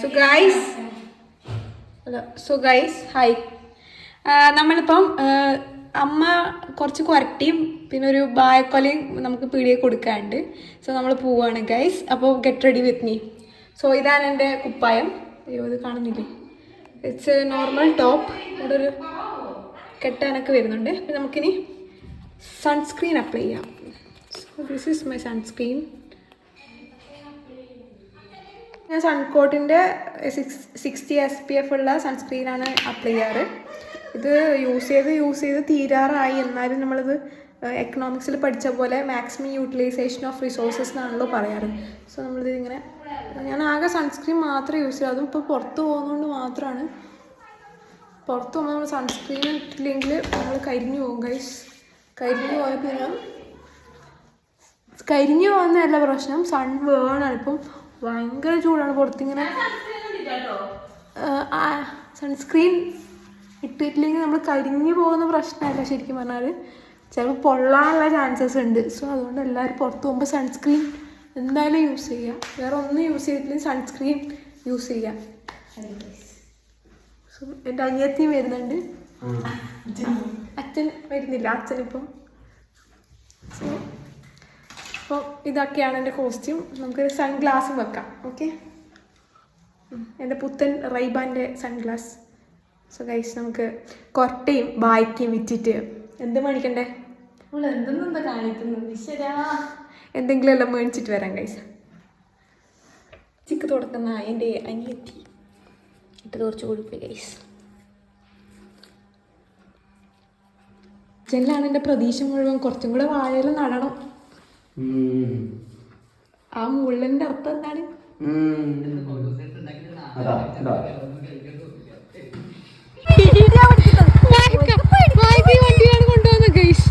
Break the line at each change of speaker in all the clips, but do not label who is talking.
So guys hi. നമ്മളിപ്പം അമ്മ കുറച്ച് കുരട്ടിയും പിന്നെ ഒരു ബായക്കൊലയും നമുക്ക് പീടിയെ കൊടുക്കാറുണ്ട്. സോ നമ്മൾ പോവാണ് ഗൈസ്. അപ്പോൾ get ready with me. So ഇതാണ് എൻ്റെ കുപ്പായം. അയ്യോ ഇത് കാണുന്നില്ലേ? It's A normal top. ഇവിടെ ഒരു കെട്ടാനൊക്കെ വരുന്നുണ്ട്. പിന്നെ നമുക്കിനി സൺസ്ക്രീൻ അപ്ലൈ ചെയ്യാം. So this is my sunscreen. ഞാൻ സൺകോട്ടിൻ്റെ 60 SPF ഉള്ള സൺസ്ക്രീനാണ് അപ്ലൈ ചെയ്യാറ്. ഇത് യൂസ് ചെയ്ത് തീരാറായി. എന്നാലും നമ്മളിത് എക്കണോമിക്സിൽ പഠിച്ച പോലെ മാക്സിമം യൂട്ടിലൈസേഷൻ ഓഫ് റിസോഴ്സസ് എന്നാണല്ലോ പറയാറ്. സോ നമ്മളിത് ഇങ്ങനെ ഞാൻ ആകെ സൺസ്ക്രീൻ മാത്രമേ യൂസ് ചെയ്യും. അതും ഇപ്പോൾ പുറത്ത് പോകുന്നതുകൊണ്ട് മാത്രമാണ്. പുറത്ത് പോകുമ്പോൾ നമ്മൾ സൺസ്ക്രീൻ ഇട്ടില്ലെങ്കിൽ നമ്മൾ കരിഞ്ഞു പോകും ഗൈസ്. കരിഞ്ഞു പോകുന്നതല്ല പ്രശ്നം, സൺ വേണാണ്. ഇപ്പം ഭയങ്കര ചൂടാണ് പുറത്തിങ്ങനെ. സൺസ്ക്രീൻ ഇട്ടിട്ടില്ലെങ്കിൽ നമ്മൾ കരിഞ്ഞു പോകുന്ന പ്രശ്നമല്ല ശരിക്കും പറഞ്ഞാൽ. ചിലപ്പോൾ പൊള്ളാനുള്ള ചാൻസസ് ഉണ്ട്. സോ അതുകൊണ്ട് എല്ലാവരും പുറത്ത് പോകുമ്പോൾ സൺസ്ക്രീൻ എന്തായാലും യൂസ് ചെയ്യുക. വേറെ ഒന്നും യൂസ് ചെയ്തിട്ടില്ലെങ്കിൽ സൺസ്ക്രീൻ യൂസ് ചെയ്യുക. സോ എൻ്റെ അനിയത്തിയും വരുന്നുണ്ട്. അച്ഛൻ വരുന്നില്ല. അച്ഛനിപ്പം. സോ അപ്പോൾ ഇതൊക്കെയാണ് എൻ്റെ കോസ്റ്റ്യൂം. നമുക്കൊരു സൺഗ്ലാസും വെക്കാം. ഓക്കെ, എൻ്റെ പുത്തൻ റൈബാൻ്റെ സൺഗ്ലാസ്. സോ ഗൈസ് നമുക്ക് കൊരട്ടയും ബായ്ക്കയും വിറ്റിട്ട് എന്ത് മേടിക്കണ്ടേ?
എന്തെന്താ കാണിക്കുന്നത്?
എന്തെങ്കിലും എല്ലാം മേടിച്ചിട്ട് വരാം ഗൈസ്. ചിക്ക് തുടക്കുന്ന എൻ്റെ അനിയത്തി ഇട്ടത് കുറച്ച് കൊടുക്കുക ഗൈസ്. ചെല്ലാണ് എൻ്റെ പ്രതീക്ഷ മുഴുവൻ. കുറച്ചും കൂടെ വാഴയില നടണം. ആ മുള്ളൻ്റെ അർത്ഥം എന്താണ്? വണ്ടിയാണ് കൊണ്ടുവന്നത് ഗൈസ്.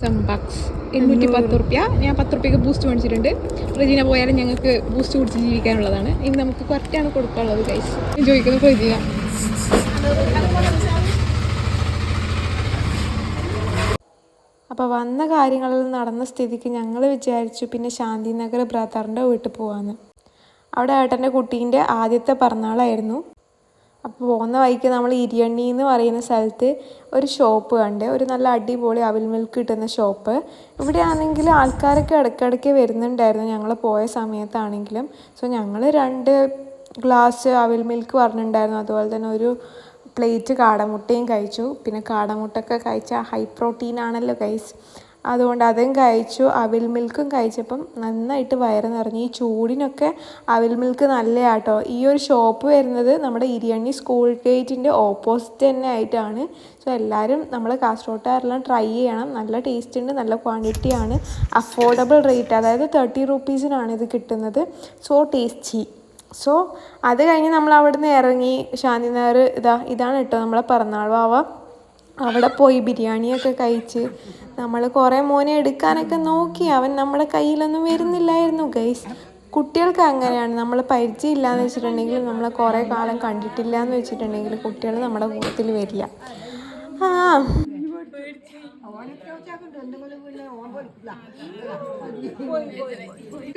സംബാക്സ് 810 റുപ്യ. ഞാൻ 10 റുപ്യക്ക് ബൂസ്റ്റ് മേടിച്ചിട്ടുണ്ട്. ഫ്രിജിന പോയാലും ഞങ്ങൾക്ക് ബൂസ്റ്റ് കുടിച്ച് ജീവിക്കാനുള്ളതാണ്. ഇനി നമുക്ക് കുറച്ചാണ് കൊടുക്കാനുള്ളത് ഗൈസ്. ചോദിക്കുന്നു ഫ്രിജിന. അപ്പോൾ വന്ന കാര്യങ്ങളിൽ നടന്ന സ്ഥിതിക്ക് ഞങ്ങൾ വിചാരിച്ചു പിന്നെ ശാന്തിനഗർ ബ്രദറിൻ്റെ വീട്ടിൽ പോകാമെന്ന്. അവിടെ ഏട്ടൻ്റെ കുട്ടീൻ്റെ ആദ്യത്തെ പിറന്നാളായിരുന്നു. അപ്പോൾ പോകുന്ന വഴിക്ക് നമ്മൾ ഇരിയണ്ണി എന്ന് പറയുന്ന സ്ഥലത്ത് ഒരു ഷോപ്പ് കണ്ട്. ഒരു നല്ല അടിപൊളി അവിൽ മിൽക്ക് കിട്ടുന്ന ഷോപ്പ്. ഇവിടെ ആണെങ്കിൽ ആൾക്കാരൊക്കെ ഇടയ്ക്കിടയ്ക്ക് വരുന്നുണ്ടായിരുന്നു ഞങ്ങൾ പോയ സമയത്താണെങ്കിലും. സോ ഞങ്ങൾ 2 ഗ്ലാസ് അവിൽ മിൽക്ക് പറഞ്ഞിട്ടുണ്ടായിരുന്നു. അതുപോലെ തന്നെ ഒരു പ്ലേറ്റ് കാടമുട്ടയും കഴിച്ചു. പിന്നെ കാടമുട്ടയൊക്കെ കഴിച്ചാൽ ഹൈ പ്രോട്ടീൻ ആണല്ലോ ഗൈസ്. അതുകൊണ്ട് അതും കഴിച്ചു. അവിൽ മിൽക്കും കഴിച്ചപ്പം നന്നായിട്ട് വയറ് നിറഞ്ഞു. ഈ ചൂടിനൊക്കെ അവിൽ മിൽക്ക് നല്ലതാട്ടോ. ഈ ഒരു ഷോപ്പ് വരുന്നത് നമ്മുടെ ഇരിയണ്ണി സ്കൂൾ ഗേറ്റിൻ്റെ ഓപ്പോസിറ്റ് തന്നെ ആയിട്ടാണ്. സോ എല്ലാവരും നമ്മൾ കാസർഗോട്ടുകാരെല്ലാം ട്രൈ ചെയ്യണം. നല്ല ടേസ്റ്റ് ഉണ്ട്, നല്ല ക്വാണ്ടിറ്റിയാണ്, അഫോർഡബിൾ റേറ്റ്. അതായത് 30 റുപ്പീസിനാണ് ഇത് കിട്ടുന്നത്. So tasty. സോ അത് കഴിഞ്ഞ് നമ്മൾ അവിടെ നിന്ന് ഇറങ്ങി ശാന്തിനഗർ ഇതാണ് കേട്ടോ നമ്മളെ പിറന്നാൾ വാവ. അവിടെ പോയി ബിരിയാണിയൊക്കെ കഴിച്ച് നമ്മൾ കുറേ മോനെ എടുക്കാനൊക്കെ നോക്കി. അവൻ നമ്മുടെ കയ്യിലൊന്നും വരുന്നില്ലായിരുന്നു ഗൈസ്. കുട്ടികൾക്ക് അങ്ങനെയാണ്. നമ്മൾ പരിചയമില്ല എന്ന് വെച്ചിട്ടുണ്ടെങ്കിൽ, നമ്മൾ കുറേ കാലം കണ്ടിട്ടില്ല എന്ന് വെച്ചിട്ടുണ്ടെങ്കിൽ കുട്ടികൾ നമ്മുടെ കൂട്ടത്തിൽ വരില്ല.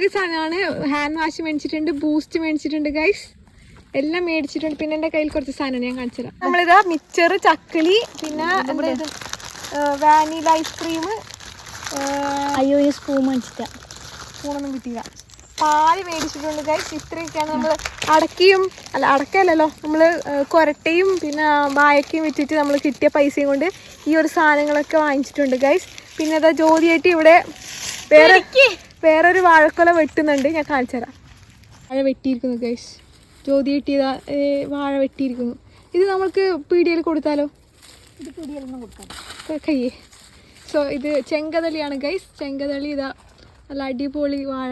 ഈ സാധനമാണ്. ഹാൻഡ് വാഷ് മേടിച്ചിട്ടുണ്ട്, ബൂസ്റ്റ് മേടിച്ചിട്ടുണ്ട് ഗൈസ്, എല്ലാം മേടിച്ചിട്ടുണ്ട്. പിന്നെ എൻ്റെ കയ്യിൽ കുറച്ച് സാധനം ഞാൻ കാണിച്ചു തരാം. നമ്മളിതാ മിക്സർ, ചക്കിളി, പിന്നെ വാനില ഐസ്ക്രീം.
അയ്യോ ഈ സ്പൂൺ മേടിച്ചിട്ട
സ്പൂണൊന്നും കിട്ടിയില്ല. പാല് മേടിച്ചിട്ടുണ്ട് ഗൈസ്. ഇത്രയൊക്കെയാണ് നമ്മൾ അടക്കയല്ലല്ലോ, നമ്മൾ കൊരട്ടയും പിന്നെ വായക്കയും വിറ്റിട്ട് നമ്മൾ കിട്ടിയ പൈസയും കൊണ്ട് ഈ ഒരു സാധനങ്ങളൊക്കെ വാങ്ങിച്ചിട്ടുണ്ട് ഗൈസ്. പിന്നെ അതാ ജോലിയായിട്ട് ഇവിടെ വേറൊരു വാഴക്കൊല വെട്ടുന്നുണ്ട്. ഞാൻ കാണിച്ചു തരാം. വാഴ വെട്ടിയിരിക്കുന്നു ഗൈസ്. ജ്യോതി കിട്ടിയതാ വാഴ വെട്ടിയിരിക്കുന്നു. ഇത് നമ്മൾക്ക് പീടികയിൽ കൊടുത്താലോ?
ഇത് പീടികയിലൊന്നും കൊടുക്കാം
കയ്യേ. സോ ഇത് ചെങ്കതളിയാണ് ഗൈസ്. ചെങ്കതളി ഇതാ നല്ല അടിപൊളി വാഴ